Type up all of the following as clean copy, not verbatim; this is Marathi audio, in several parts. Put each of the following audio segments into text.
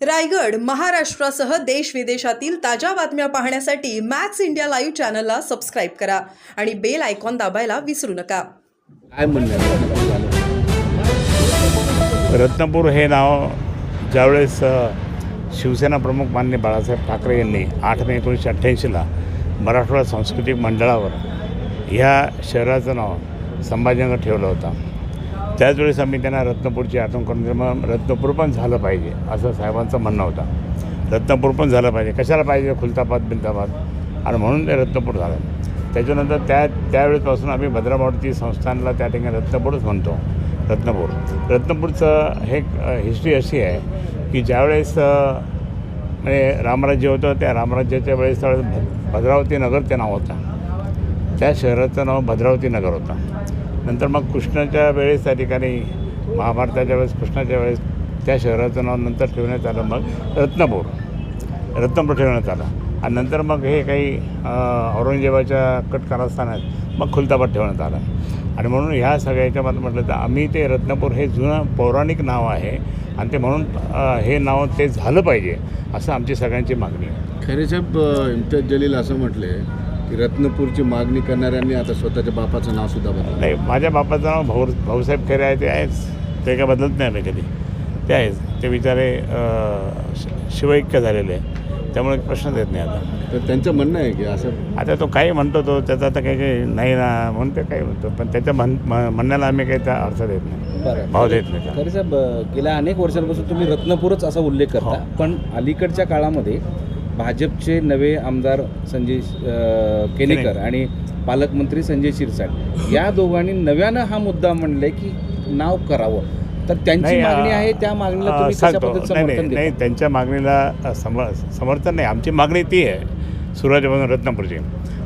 रायगड महाराष्ट्रासह देश विदेशातील ताज्या बातम्या पाहण्यासाठी मॅक्स इंडिया लाईव्ह चॅनलला सबस्क्राईब करा आणि बेल आयकॉन दाबायला विसरू नका. काय म्हणणं रत्नपूर हे नाव ज्यावेळेस शिवसेना प्रमुख माननीय बाळासाहेब ठाकरे यांनी 8 मे 1988ला मराठवाडा सांस्कृतिक मंडळावर ह्या शहराचं नाव संभाजीनगर ठेवलं होतं. त्याचवेळेस आम्ही त्यांना रत्नपूरची आठवण करून दिली. मग रत्नपूर पण झालं पाहिजे असं साहेबांचं म्हणणं होतं. रत्नपूर पण झालं पाहिजे, कशाला पाहिजे खुलताबाद बिलताबाद, आणि म्हणून ते रत्नपूर झालं. त्याच्यानंतर त्यावेळेसपासून आम्ही भद्रामारुती संस्थानला त्या ठिकाणी रत्नपूरच म्हणतो. रत्नपूरचं हे हिस्ट्री अशी आहे की ज्यावेळेस म्हणजे रामराज्य होतं, त्या रामराज्याच्या वेळेस त्यावेळेस भद्रावती नगर ते नाव होतं. त्या शहराचं नाव भद्रावती नगर होतं. नंतर मग कृष्णाच्या वेळेस त्या ठिकाणी महाभारताच्या वेळेस कृष्णाच्या वेळेस त्या शहराचं नाव नंतर ठेवण्यात आलं. मग रत्नपूर ठेवण्यात आलं. आणि नंतर मग हे काही औरंगजेबाच्या कट कारस्थानात मग खुलताबाद ठेवण्यात आलं. आणि म्हणून ह्या सगळ्याच्या बाबतीत म्हटलं तर आम्ही ते रत्नपूर हे जुनं पौराणिक नाव आहे आणि ते म्हणून हे नाव ते झालं पाहिजे असं आमची सगळ्यांची मागणी आहे. खरे साहेब, इम्तियाज जलील असं म्हटले की रत्नपूरची मागणी करणाऱ्यांनी आता स्वतःच्या बापाचं नाव सुद्धा बदललं. नाही, माझ्या बापाचं नाव भाऊसाहेब खरे आहे, ते आहेच, ते काय बदलत नाही आम्ही कधी, ते आहेच. ते बिचारे शिवैक्य झालेले आहे, त्यामुळे प्रश्नच येत नाही आता. तर त्यांचं म्हणणं आहे की असं आता तो काही म्हणतो, तो त्याचा आता काही नाही ना म्हणून ते काही म्हणतो, पण त्याच्या म्हणण्याला आम्ही काही त्या अर्थ देत नाही, भाव देत नाही. खरे साहेब, गेल्या अनेक वर्षांपासून तुम्ही रत्नपूरच असा उल्लेख करता, पण अलीकडच्या काळामध्ये भाजपचे नवे आमदार संजय केनेकर आणि पालकमंत्री संजय शिरसाट या दोघांनी नव्यानं हा मुद्दा म्हणलाय की नाव करावं. तर त्यांची मागणी आहे, त्या मागणीला तुम्ही कशा पद्धतीने समर्थन देता? नाही, त्यांच्या मागणीला समर्थन नाही. आमची मागणी ती आहे सुरुवातीपासून रत्नपूरची.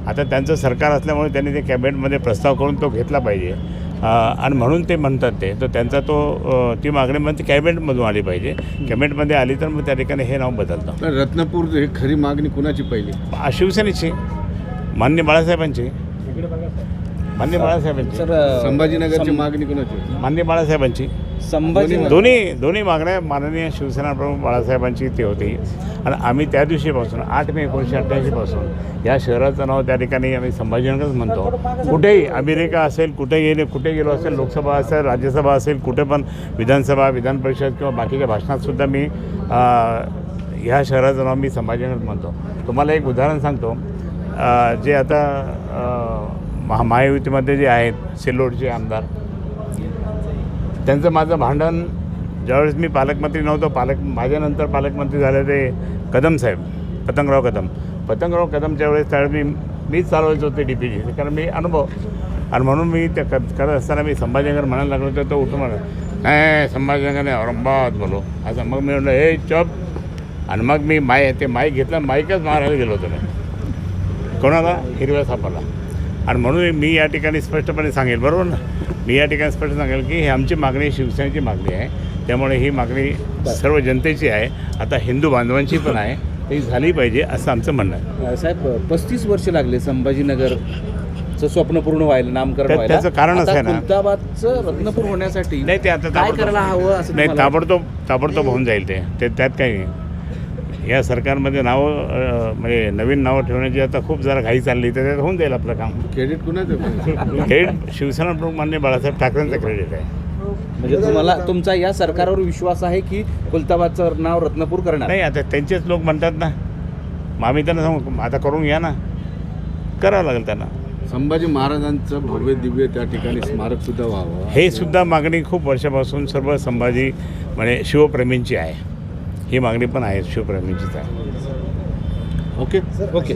आता त्यांचं सरकार असल्यामुळे त्यांनी ते कॅबिनेटमध्ये प्रस्ताव करून तो घेतला पाहिजे आणि म्हणून ते म्हणतात ते. तर त्यांचा ती मागणी म्हणजे कॅबिनेटमधून आली पाहिजे. कॅबिनेटमध्ये आली तर मग त्या ठिकाणी हे नाव बदलतं. रत्नपूर हे खरी मागणी कुणाची पहिली? शिवसेनेची, माननीय बाळासाहेबांची. सर, संभाजीनगरची मागणी कुणाची? माननीय बाळासाहेबांची. दोन्ही मागण्या माननीय शिवसेना प्रमुख बाळासाहेबांची ती होती. आणि आम्ही त्या दिवशीपासून 8 मे 1988 पासून या शहराचं नाव त्या ठिकाणी आम्ही संभाजीनगरच म्हणतो. कुठेही अमेरिका असेल, कुठे गेलो असेल, लोकसभा असेल, राज्यसभा असेल, कुठे पण विधानसभा, विधान परिषद किंवा बाकीच्या भाषणातसुद्धा मी ह्या शहराचं नाव मी संभाजीनगर म्हणतो. तुम्हाला एक उदाहरण सांगतो. जे आता महायुतीमध्ये जे आहेत सिल्लोडचे आमदार, त्यांचं माझं भांडण ज्यावेळेस मी पालकमंत्री नव्हतो, माझ्यानंतर पालकमंत्री झाले ते कदम साहेब, पतंगराव कदमच्या वेळेस त्यावेळेस मीच चालवायचो होते DPG, कारण मी अनुभव. आणि म्हणून मी ते करत असताना मी संभाजीनगर म्हणायला लागलो होतो, तो उठून म्हणा नाही संभाजीनगर नाही औरंगाबाद बोलो असं. मग मी म्हटलं हे चॉप. आणि मग मी ते माईक घेतला, माईकच मारायला गेलो होतो मी कोणाला, हिरव्या सापाला. आणि म्हणून मी या ठिकाणी स्पष्टपणे सांगेल, बरोबर ना, मी या ठिकाणी स्पष्ट सांगेल की ही आमची मागणी शिवसेनेची मागणी आहे. त्यामुळे ही मागणी सर्व जनतेची आहे, आता हिंदू बांधवांची पण आहे, ती झाली पाहिजे असं आमचं म्हणणं आहे. साहेब, 35 वर्ष लागले संभाजीनगरचं स्वप्न पूर्ण व्हायला, नामकरण व्हायला. त्याचं कारणच आहे ना, खुलताबादचं रत्नपूर होण्यासाठी नाही ते आता काय करायला हवं असं नाही, तुम्हाला ताबडतोब होऊन जाईल ते त्यात काही नाही. या सरकारमध्ये म्हणजे नवीन नावं ठेवण्याची आता खूप जरा घाई चालली, तर त्यात होऊन जाईल आपलं काम. क्रेडिट कुणाचं? क्रेडिट शिवसेना प्रमुख माननीय बाळासाहेब ठाकरेंचं क्रेडिट आहे. म्हणजे तुम्हाला तुमचा या सरकारवर विश्वास आहे की खुलताबादचं नाव रत्नपूर करणार? नाही, आता त्यांचेच लोक म्हणतात ना, मग आम्ही त्यांना सांगू आता करून घ्या ना, करावं लागेल त्यांना. संभाजी महाराजांचं भव्य दिव्य त्या ठिकाणी स्मारक सुद्धा व्हावं, हे सुद्धा मागणी खूप वर्षापासून सर्व संभाजी म्हणजे शिवप्रेमींची आहे. ही मागणी पण आहे, शिवप्रेमींचीच आहे. ओके.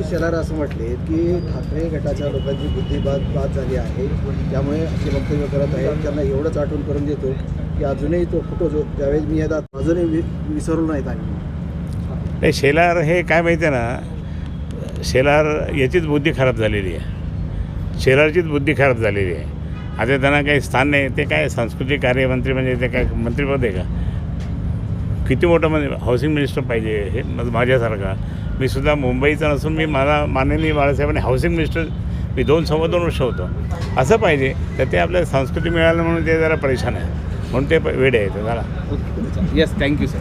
शेलार असं म्हटले की ठाकरे गटाच्या लोकांची बुद्धिबाद झाली आहे, त्यामुळे असे वक्तव्य करत आहेत. त्यांना एवढंच आठवण करून देतो की अजूनही तो फोटो जो त्यावेळेस मी येतात अजूनही विसरलो नाहीत आम्ही. नाही, शेलार हे काय माहिती आहे ना, शेलार याचीच बुद्धी खराब झालेली आहे, शेलारचीच बुद्धी खराब झालेली आहे. आता त्यांना काही स्थान नाही, ते काय सांस्कृतिक कार्यमंत्री म्हणजे ते काय मंत्रिपद आहे का? किती मोठं म्हणजे हाऊसिंग मिनिस्टर पाहिजे हे माझ्यासारखा. मी सुद्धा मुंबईचा नसून मला माननीय बाळासाहेबांनी हाऊसिंग मिनिस्टर मी 2-2.25 वर्ष होतो. असं पाहिजे. तर ते आपल्याला संस्कृती मिळालं म्हणून ते जरा परेशान आहे, म्हणून ते वेडे आहेत. झाला. Yes, thank you sir.